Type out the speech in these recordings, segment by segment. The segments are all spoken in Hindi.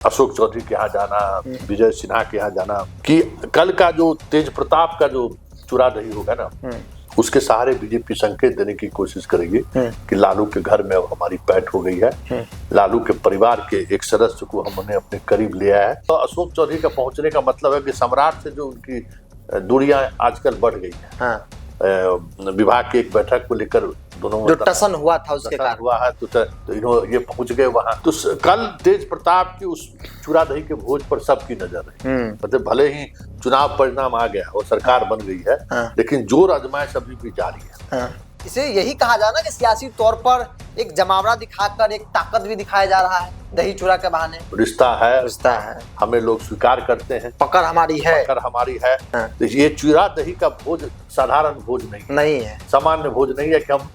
अशोक चौधरी के यहाँ जाना, विजय सिन्हा के यहाँ जाना, कि कल का जो तेज प्रताप का जो चुरा दही होगा ना, उसके सहारे बीजेपी संकेत देने की कोशिश करेगी कि लालू के घर में अब हमारी पैठ हो गई है, लालू के परिवार के एक सदस्य को हमने अपने करीब लिया है। तो अशोक चौधरी का पहुंचने का मतलब है कि सम्राट से जो उनकी दूरियां आजकल बढ़ गई है। विभाग की एक बैठक को लेकर दोनों जो टसन हुआ था उसके कारण हुआ है, तो इन्होंने ये पहुंच गए वहां। तो कल तेज प्रताप की उस चुरा दही के भोज पर सबकी नजर रही। मतलब भले ही चुनाव परिणाम आ गया और सरकार बन गई है, लेकिन जोर आजमाइश अभी भी जारी है। इसे यही कहा जाए ना कि सियासी तौर पर एक जमावड़ा दिखाकर एक ताकत भी दिखाया जा रहा है दही चूरा के बहाने। रिश्ता है, हमें लोग स्वीकार करते हैं, पकड़ हमारी है। तो ये चूरा दही का भोज साधारण भोज नहीं है, सामान्य भोज नहीं है कि हम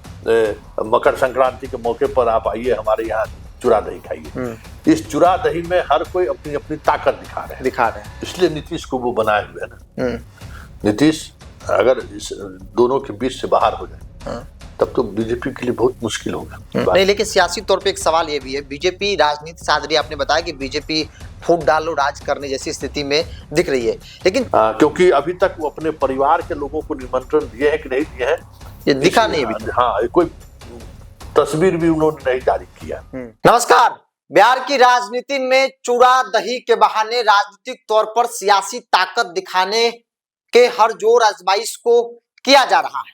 मकर संक्रांति के मौके पर आप आइए हमारे यहाँ चूरा दही खाइए। इस चूरा दही में हर कोई अपनी अपनी ताकत दिखा रहे हैं। इसलिए नीतीश को वो बनाए हुए है ना। नीतीश अगर इस दोनों के बीच से बाहर हो जाए तब तो बीजेपी के लिए बहुत मुश्किल होगा। नहीं, लेकिन सियासी तौर पे एक सवाल ये भी है, बीजेपी राजनीति साध रही है। आपने बताया कि बीजेपी फूट डालो राज करने जैसी स्थिति में दिख रही है, लेकिन क्योंकि अभी तक वो अपने परिवार के लोगों को निमंत्रण दिए है कि नहीं दिए हैं, ये दिखा नहीं अभी। हाँ, कोई तस्वीर भी उन्होंने नहीं जारी किया। नमस्कार। बिहार की राजनीति में चूड़ा दही के बहाने राजनीतिक तौर पर सियासी ताकत दिखाने के हर जोर आजमाइश को किया जा रहा है।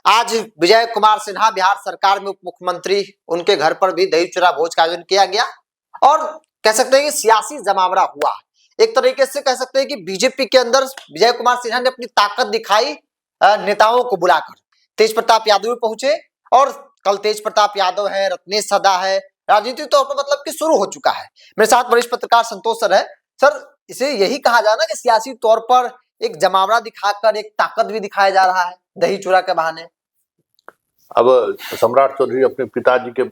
आज विजय कुमार सिन्हा बिहार सरकार में उप मुख्यमंत्री, उनके घर पर भी दही चूरा भोज का आयोजन किया गया और कह सकते हैं कि सियासी जमावड़ा हुआ। एक तरीके से कह सकते हैं कि बीजेपी के अंदर विजय कुमार सिन्हा ने अपनी ताकत दिखाई नेताओं को बुलाकर। तेज प्रताप यादव भी पहुंचे और कल तेज प्रताप यादव है, रत्नेश सदा है, राजनीतिक तौर पर मतलब कि शुरू हो चुका है। मेरे साथ वरिष्ठ पत्रकार संतोष सर है। सर, इसे यही कहा जाए ना कि सियासी तौर पर एक जमावड़ा दिखाकर एक ताकत भी दिखाया जा रहा है दही चूरा के बहाने। अब सम्राट चौधरी अपने पिताजी के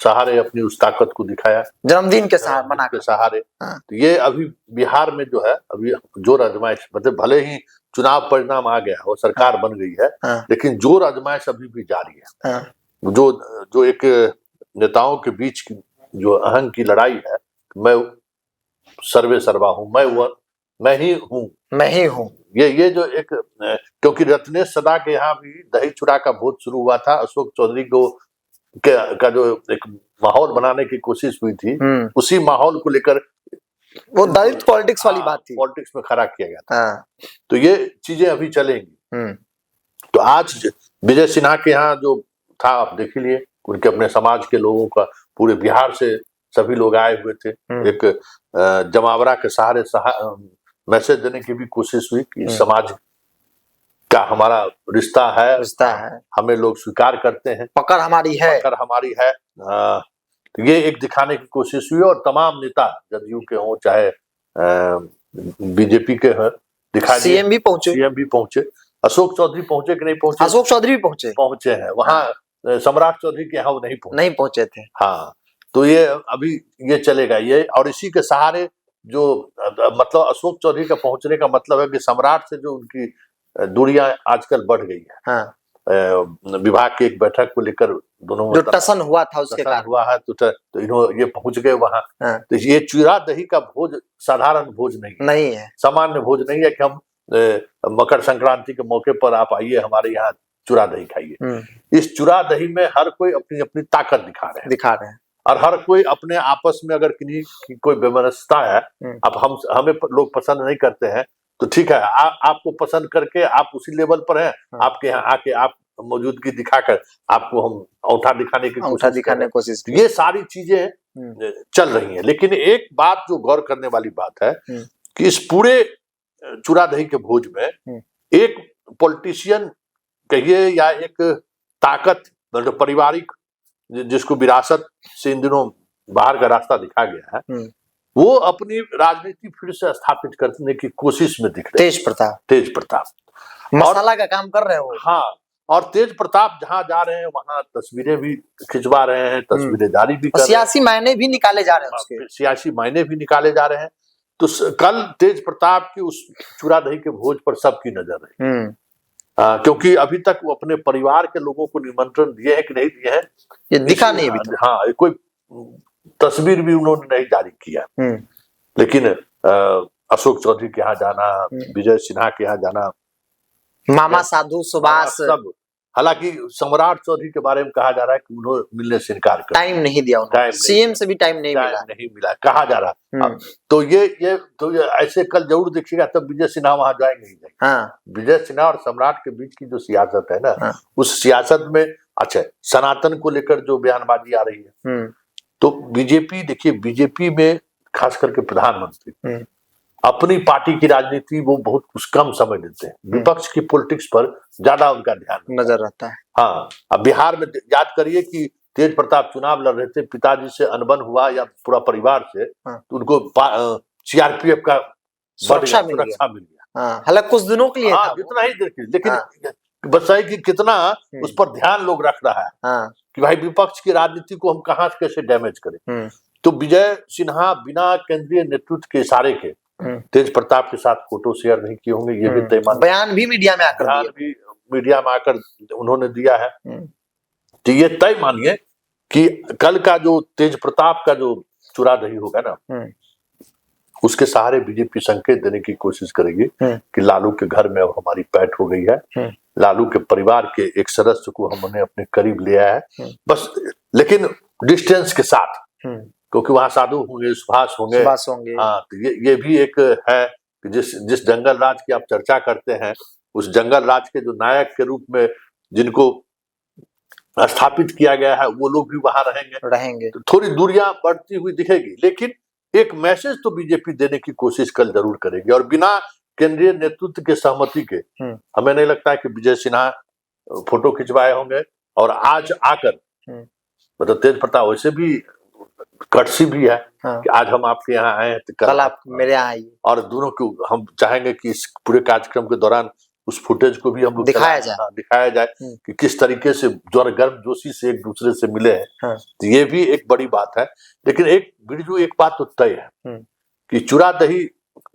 सहारे अपनी उस ताकत को दिखाया, जन्मदिन के सहारे। तो ये अभी बिहार में जो है अभी जोर आजमाइश, मतलब भले ही चुनाव परिणाम आ गया और सरकार बन गई है, लेकिन जोर आजमाइश अभी भी जारी है। जो एक नेताओं के बीच की जो अहंग की लड़ाई है, मैं सर्वे सर्वा हूँ, मैं ही हूँ, ये जो एक, क्योंकि रत्नेश सदा के यहाँ भी दही चूरा का भोज शुरू हुआ था। अशोक चौधरी को का जो एक माहौल बनाने की कोशिश हुई थी, उसी माहौल को लेकर वो दलित पॉलिटिक्स वाली बात थी, पॉलिटिक्स में खड़ा किया गया था। तो ये चीजें अभी चलेंगी। तो आज विजय सिन्हा के यहाँ जो था, आप देख लिए, उनके अपने समाज के लोगों का, पूरे बिहार से सभी लोग आए हुए थे। एक जमावड़ा के सहारे मैसेज देने की भी कोशिश हुई कि समाज का हमारा रिश्ता है, हमें लोग स्वीकार करते हैं, पकड़ हमारी है। तो ये एक दिखाने की कोशिश हुई और तमाम नेता, जदयू के हों चाहे बीजेपी के हों, दिखाई दिए। सीएम भी पहुंचे। अशोक चौधरी पहुंचे कि नहीं पहुंचे? अशोक चौधरी भी पहुंचे हैं वहां। सम्राट चौधरी के यहाँ वो नहीं पहुंचे थे। हाँ, तो ये अभी ये चलेगा ये, और इसी के सहारे जो मतलब अशोक चौधरी का पहुंचने का मतलब है कि सम्राट से जो उनकी दूरियां आजकल बढ़ गई है। विभाग की एक बैठक को लेकर दोनों जो टसन हुआ था उसके कारण हुआ है, तो इन्होंने ये पहुंच गए वहां। तो ये चूरा दही का भोज साधारण भोज नहीं है, सामान्य भोज नहीं है कि हम मकर संक्रांति के मौके पर आप आइए हमारे यहाँ चूरा दही खाइए। इस चूरा दही में हर कोई अपनी अपनी ताकत दिखा रहे हैं और हर कोई अपने आपस में, अगर किन्हीं की कोई बेमनस्ता है, अब हमें लोग पसंद नहीं करते हैं, तो ठीक है, आपको पसंद करके आप उसी लेवल पर हैं, आपके यहाँ आके आप मौजूदगी दिखाकर आपको हम औंठा दिखाने की कोशिश, ये सारी चीजें चल रही हैं। लेकिन एक बात जो गौर करने वाली बात है कि इस पूरे चूरा दही के भोज में एक पॉलिटिशियन कहिए या एक ताकत, मतलब पारिवारिक, जिसको विरासत से इन दिनों बाहर का रास्ता दिखा गया है, वो अपनी राजनीति फिर से स्थापित करने की कोशिश में दिख रहे। तेज प्रताप मसाला का काम कर रहे हो। हाँ, और तेज प्रताप जहां जा रहे हैं वहां तस्वीरें भी खिंचवा रहे हैं, तस्वीरें जारी भी कर रहे हैं, सियासी मायने भी निकाले जा रहे हैं उसके। सियासी मायने भी निकाले जा रहे हैं। तो कल तेज प्रताप की उस चूरा दही के भोज पर सबकी नजर रही। क्योंकि अभी तक वो अपने परिवार के लोगों को निमंत्रण दिए हैं कि नहीं दिए हैं, ये दिखा नहीं अभी। हाँ, कोई तस्वीर भी उन्होंने नहीं जारी किया। लेकिन अशोक चौधरी के यहाँ जाना, विजय सिन्हा के यहाँ जाना, मामा साधु सुभाष, सब, हालांकि सम्राट चौधरी के बारे में कहा जा रहा है कि उन्होंने मिलने से इनकार कर, टाइम नहीं दिया उन्होंने, सीएम से भी टाइम नहीं मिला कहा जा रहा। तो ये ऐसे कल जरूर देखिएगा, तब विजय सिन्हा वहां जाएंगे ही नहीं। हाँ। विजय सिन्हा और सम्राट के बीच की जो सियासत है ना, उस सियासत में अच्छा सनातन को लेकर जो बयानबाजी आ रही है, तो बीजेपी, देखिए बीजेपी में खास करके प्रधानमंत्री अपनी पार्टी की राजनीति वो बहुत कुछ कम समय देते हैं, विपक्ष की पॉलिटिक्स पर ज्यादा उनका ध्यान नजर रहता है। हाँ, अब बिहार में याद करिए कि तेज प्रताप चुनाव लड़ रहे थे, पिताजी से अनबन हुआ या पूरा परिवार से, तो उनको सीआरपीएफ का सुरक्षा मिल गया। हालांकि कुछ दिनों के लिए जितना ही देखिए, लेकिन बस है कि कितना उस पर ध्यान लोग रख रहा है कि भाई विपक्ष की राजनीति को हम कहाँ से कैसे डैमेज करें। तो विजय सिन्हा बिना केंद्रीय नेतृत्व के इशारे के तेज प्रताप के साथ फोटो शेयर नहीं किए होंगे, ये भी तय मान, बयान भी मीडिया में आकर उन्होंने दिया है। तो ये तय मानिए कि कल का जो तेज प्रताप का जो चुरा दही होगा ना, उसके सहारे बीजेपी संकेत देने की कोशिश करेगी कि लालू के घर में अब हमारी पैठ हो गई है, लालू के परिवार के एक सदस्य को हमने अपने करीब लिया है, बस, लेकिन डिस्टेंस के साथ, क्योंकि वहां साधु होंगे, सुभाष होंगे। हाँ, तो ये भी एक है कि जिस जंगल राज की आप चर्चा करते हैं, उस जंगल राज के जो नायक के रूप में जिनको स्थापित किया गया है, वो लोग भी वहां रहेंगे। तो थोड़ी दूरियां बढ़ती हुई दिखेगी, लेकिन एक मैसेज तो बीजेपी देने की कोशिश कल जरूर करेगी, और बिना केंद्रीय नेतृत्व के सहमति के हमें नहीं लगता है कि विजय सिन्हा फोटो खिंचवाए होंगे। और आज आकर मतलब तेज प्रताप वैसे भी कटसी भी है कि आज हम आपके यहाँ आए हैं, तो कल आप मेरे यहाँ आइए, और दोनों को हम चाहेंगे कि इस पूरे कार्यक्रम के दौरान उस फुटेज को भी हम लोग दिखाया जाए कि किस तरीके से गर्म जोशी से एक दूसरे से मिले हैं। तो ये भी एक बड़ी बात है। लेकिन एक बात तो तय है कि चूड़ा दही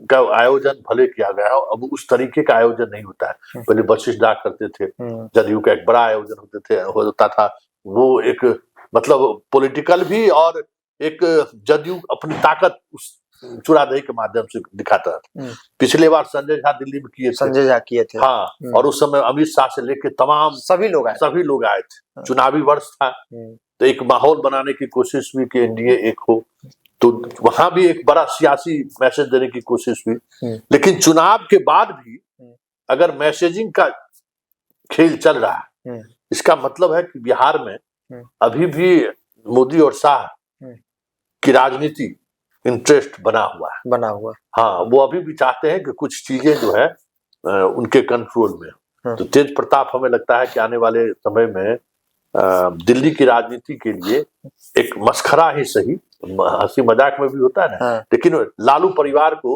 का आयोजन भले किया गया हो, अब उस तरीके का आयोजन नहीं होता है। पहले वशिष्ठ डाक करते थे, जदयू का एक बड़ा आयोजन होता था, वो एक मतलब पॉलिटिकल भी, और एक जदयू अपनी ताकत उस चूड़ा दही के माध्यम से दिखाता था। पिछले बार संजय झा दिल्ली में किए थे। हाँ, और उस समय अमित शाह से लेके तमाम सभी लोग आए थे। चुनावी वर्ष था, तो एक माहौल बनाने की कोशिश हुई कि एनडीए एक हो, तो वहां भी एक बड़ा सियासी मैसेज देने की कोशिश हुई। लेकिन चुनाव के बाद भी अगर मैसेजिंग का खेल चल रहा है, इसका मतलब है कि बिहार में अभी भी मोदी और शाह की राजनीति इंटरेस्ट बना हुआ। हाँ, वो अभी भी चाहते हैं कि कुछ चीजें जो है उनके कंट्रोल में। तो तेज प्रताप हमें लगता है कि आने वाले समय में दिल्ली की राजनीति के लिए एक मस्खरा ही सही, हंसी मजाक में भी होता है ना, लेकिन लालू परिवार को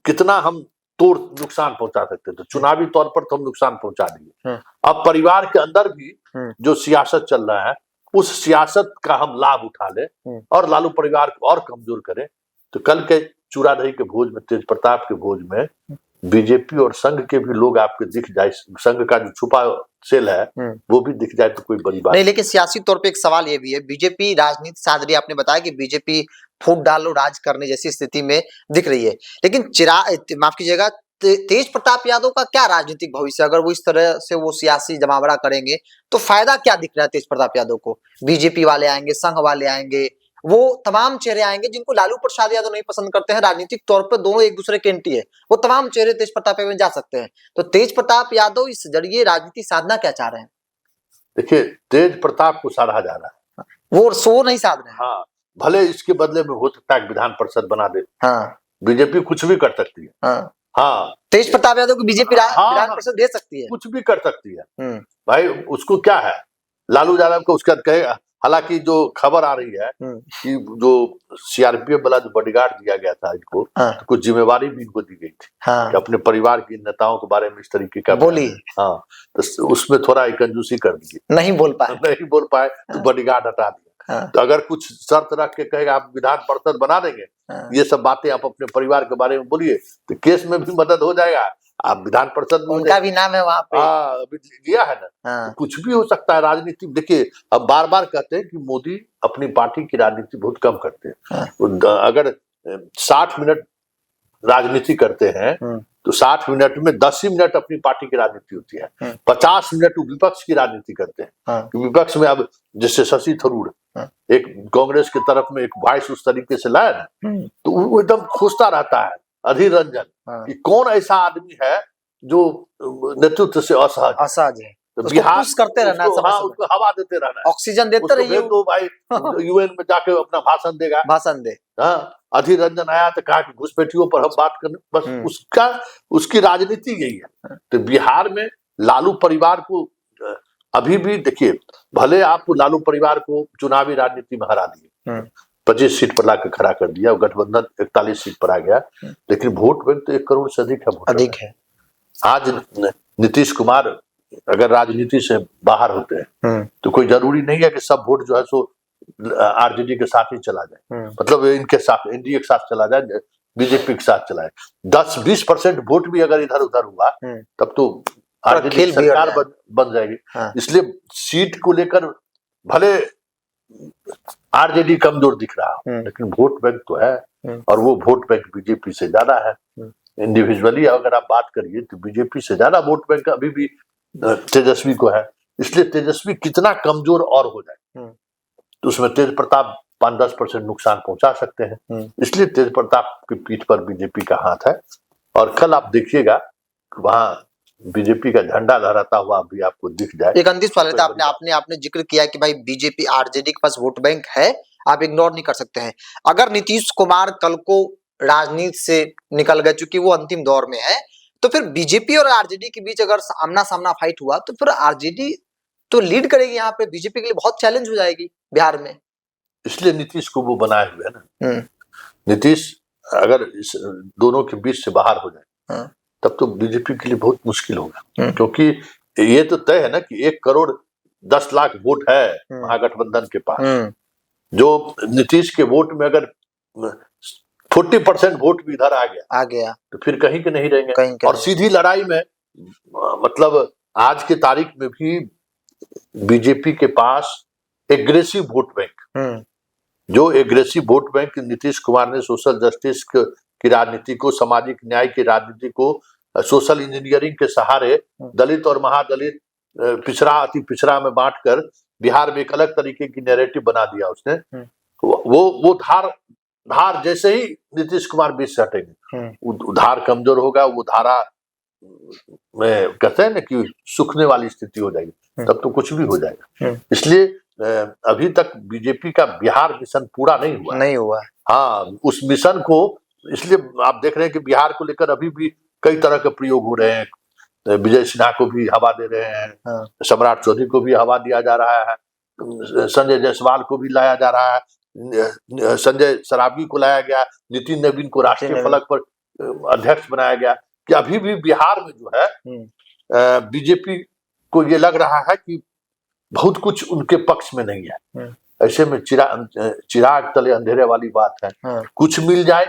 कितना हम तोड़ नुकसान पहुंचा सकते थे। चुनावी तौर पर तो हम नुकसान पहुंचा दिए, अब परिवार के अंदर भी जो सियासत चल रहा है, उस सियासत का हम लाभ उठा ले और लालू परिवार को और कमजोर करें। तो कल के चूड़ा दही के भोज में, तेज प्रताप के भोज में बीजेपी और संघ के भी लोग आपके दिख जाए, संघ का जो छुपा सेल है वो भी दिख जाए, तो कोई बड़ी बात नहीं। लेकिन सियासी तौर पे एक सवाल ये भी है, बीजेपी राजनीति साध रही है, आपने बताया कि बीजेपी फूट डालो राज करने जैसी स्थिति में दिख रही है, लेकिन माफ कीजिएगा, तेज प्रताप यादव का क्या राजनीतिक भविष्य? अगर वो इस तरह से वो सियासी जमावड़ा करेंगे तो फायदा क्या दिख रहा है तेज प्रताप यादव को? बीजेपी वाले आएंगे, संघ वाले आएंगे, वो तमाम चेहरे आएंगे जिनको लालू प्रसाद यादव नहीं पसंद करते हैं, राजनीतिक तौर पर दोनों एक दूसरे के एंटी है, वो तमाम चेहरे तेज प्रताप यादव में जा सकते हैं। तो तेज प्रताप यादव इस जरिए राजनीति साधना क्या चाह रहे हैं? देखिए, तेज प्रताप को साधा जा रहा है, वो नहीं साध रहे हैं। हाँ, भले इसके बदले में हो सकता है विधान परिषद बना दे। हाँ, बीजेपी कुछ भी कर सकती है। हाँ, तेज प्रताप यादव को बीजेपी विधान परिषद दे सकती है, कुछ भी कर सकती है। भाई उसको क्या है, लालू यादव को उसका कहेगा। हालांकि जो खबर आ रही है कि जो सीआरपीएफ वाला जो बॉडीगार्ड दिया गया था इनको, तो कुछ जिम्मेवारी भी इनको दी गई थी कि अपने परिवार के नेताओं के बारे में इस तरीके का बोली। हाँ, तो उसमें थोड़ा कंजूसी कर दी, नहीं बोल पाए तो बॉडीगार्ड हटा दिया। तो अगर कुछ शर्त रख के कहेगा आप विधान परिषद बना देंगे, ये सब बातें आप अपने परिवार के बारे में बोलिए, तो केस में भी मदद हो जाएगा। आप विधान परिषद में, उनका भी नाम है वहां पे, अभी दिया है ना। तो कुछ भी हो सकता है राजनीति। देखिए, अब बार बार कहते हैं कि मोदी अपनी पार्टी की राजनीति बहुत कम करते हैं। अगर 60 मिनट राजनीति करते हैं तो 60 मिनट में 10 ही मिनट अपनी पार्टी की राजनीति होती है, 50 मिनट विपक्ष की राजनीति करते हैं। विपक्ष में अब जैसे शशि थरूर एक कांग्रेस की तरफ में एक वॉइस उस तरीके से लाया ना, तो वो एकदम खोजता रहता है अधीर रंजन कि कौन ऐसा आदमी है जो नेतृत्व से असहज है। तो बिहार करते रहना, उसको हवा देते रहना, ऑक्सीजन देते रहिए। तो भाई यूएन में जाके अपना भाषण देगा, भाषण दे। हाँ, अधीर रंजन आया तो कहा कि घुसपैठियों पर हम बात करने, बस उसकी राजनीति यही है। तो बिहार में लालू परिवार को अभी भी देखिए, भले आप लालू परिवार को चुनावी राजनीति में हरा दिए, 25 सीट पर लाकर खड़ा कर दिया, गठबंधन 41 सीट पर आ गया, लेकिन वोट बैंक तो 1 करोड़ से अधिक है। आज नीतीश कुमार अगर राजनीति से बाहर होते हैं तो कोई जरूरी नहीं है कि सब वोट जो है सो आरजेडी के साथ ही चला जाए, मतलब इनके साथ, एनडीए के साथ चला जाए, बीजेपी के साथ चलाए। 10-20% वोट भी अगर इधर उधर हुआ तब तो आरजेडी सरकार बन जाएगी। इसलिए सीट को लेकर भले आरजेडी कमजोर दिख रहा है, लेकिन वोट बैंक तो है, और वो वोट बैंक बीजेपी से ज्यादा है। इंडिविजुअली अगर आप बात करिए तो बीजेपी से ज्यादा वोट बैंक अभी भी तेजस्वी को है। इसलिए तेजस्वी कितना कमजोर और हो जाए तो उसमें तेज प्रताप 5-10% नुकसान पहुंचा सकते हैं। इसलिए तेज प्रताप की पीठ पर बीजेपी का हाथ है, और कल आप देखिएगा वहां बीजेपी का झंडा लहराता हुआ भी आपको दिख जाए। एक अंतिम सवाल था, आपने जिक्र किया कि भाई बीजेपी आरजेडी के पास वोट बैंक है, आप इग्नोर नहीं कर सकते हैं। अगर नीतीश कुमार कल को राजनीति से निकल गए, चूंकि वो अंतिम दौर में है, तो फिर बीजेपी और आरजेडी के बीच अगर आमना सामना फाइट हुआ तो फिर आरजेडी तो लीड करेगी, यहाँ पे बीजेपी के लिए बहुत चैलेंज हो जाएगी बिहार में। इसलिए नीतीश को वो बनाए हुए है ना। नीतीश अगर इस दोनों के बीच से बाहर हो जाए तब तो बीजेपी के लिए बहुत मुश्किल होगा, क्योंकि ये तो तय है ना कि 1 करोड़ 10 लाख वोट है महागठबंधन के पास। जो नीतीश के वोट में अगर 40% वोट भी इधर आ गया तो फिर कहीं के नहीं रहेंगे। और सीधी लड़ाई में मतलब आज के तारीख में भी बीजेपी के पास एग्रेसिव वोट बैंक, जो aggressive vote bank Nitish Kumar ने सोशल जस्टिस की राजनीति को, सामाजिक न्याय की राजनीति को, सोशल इंजीनियरिंग के सहारे दलित और महादलित, पिछड़ा अति पिछड़ा में बांटकर बिहार में एक अलग तरीके की नैरेटिव बना दिया उसने। वो धार जैसे ही नीतीश कुमार बीच से हटेंगे, धार कमजोर होगा, वो धारा में कहते हैं ना कि सूखने वाली स्थिति हो जाएगी, तब तो कुछ भी हो जाएगा। इसलिए अभी तक बीजेपी का बिहार मिशन पूरा नहीं हुआ। हाँ, उस मिशन को इसलिए आप देख रहे हैं कि बिहार को लेकर अभी भी कई तरह के प्रयोग हो रहे हैं। विजय सिन्हा को भी हवा दे रहे हैं, सम्राट चौधरी को भी हवा दिया जा रहा है, संजय जायसवाल को भी लाया जा रहा है, संजय सराबी को लाया गया, नितिन नवीन को राष्ट्रीय फलक पर अध्यक्ष बनाया गया। कि अभी भी बिहार में जो है बीजेपी को ये लग रहा है कि बहुत कुछ उनके पक्ष में नहीं है। ऐसे में चिराग तले अंधेरे वाली बात है। कुछ मिल जाए,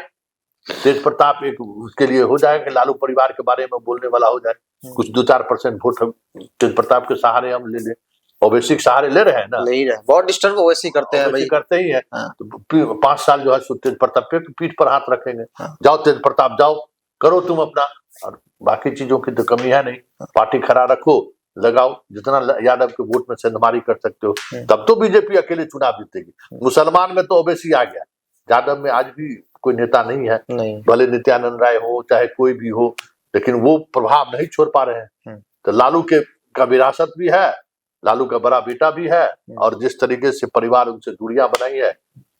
तेज प्रताप एक उसके लिए हो जाए कि लालू परिवार के बारे में बोलने वाला हो जाए, कुछ 2-4% वोट तेज प्रताप के सहारे हम ले लें। ओवैसी के सहारे ले रहे हैं ना, बहुत डिस्टर्ब ओवैसी करते हैं, करते ही है। तो 5 साल जो है तेज प्रताप पे पीठ पर हाथ रखेंगे, जाओ तेज प्रताप जाओ, करो तुम अपना, और बाकी चीजों की तो कमी है नहीं। पार्टी खड़ा रखो, लगाओ, जितना यादव के वोट में सेंधमारी कर सकते हो, तब तो बीजेपी अकेले चुनाव जीतेगी। मुसलमान में तो ओवैसी आ गया, यादव में आज भी कोई नेता नहीं है, भले नित्यानंद राय हो चाहे कोई भी हो, लेकिन वो प्रभाव नहीं छोड़ पा रहे हैं। तो लालू का विरासत भी है, लालू का बड़ा बेटा भी है, और जिस तरीके से परिवार उनसे दूरियां बनाई है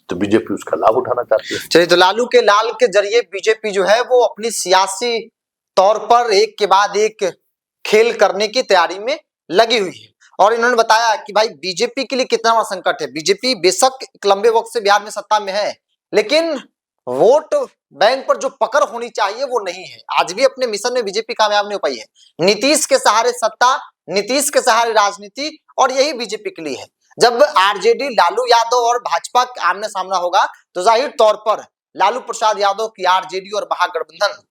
तो बीजेपी उसका लाभ उठाना चाहती है। चलिए, तो लालू के लाल के जरिए बीजेपी जो है वो अपनी सियासी तौर पर एक के बाद एक खेल करने की तैयारी में लगी हुई है। और इन्होंने बताया कि भाई बीजेपी के लिए कितना बड़ा संकट है। बीजेपी बेशक एक लंबे वक्त से बिहार में सत्ता में है, लेकिन वोट बैंक पर जो पकड़ होनी चाहिए वो नहीं है। आज भी अपने मिशन में बीजेपी कामयाब नहीं हो पाई है। नीतीश के सहारे सत्ता, नीतीश के सहारे राजनीति, और यही बीजेपी के लिए है। जब आरजेडी, लालू यादव और भाजपा आमने सामना होगा तो जाहिर तौर पर लालू प्रसाद यादव की आरजेडी और महागठबंधन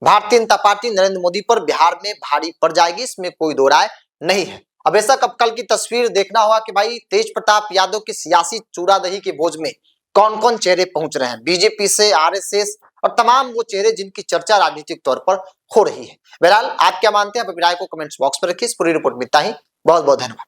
भारतीय जनता पार्टी नरेंद्र मोदी पर बिहार में भारी पड़ जाएगी, इसमें कोई दो राय नहीं है। अब ऐसा कब कल की तस्वीर देखना होगा कि भाई तेज प्रताप यादव की सियासी चूरादही के भोज में कौन कौन चेहरे पहुंच रहे हैं बीजेपी से, आरएसएस और तमाम वो चेहरे जिनकी चर्चा राजनीतिक तौर पर हो रही है। बहरहाल आप क्या मानते हैं, अभिप्राय को कमेंट्स बॉक्स में रखिए। इस पूरी रिपोर्ट में इतना ही, बहुत बहुत धन्यवाद।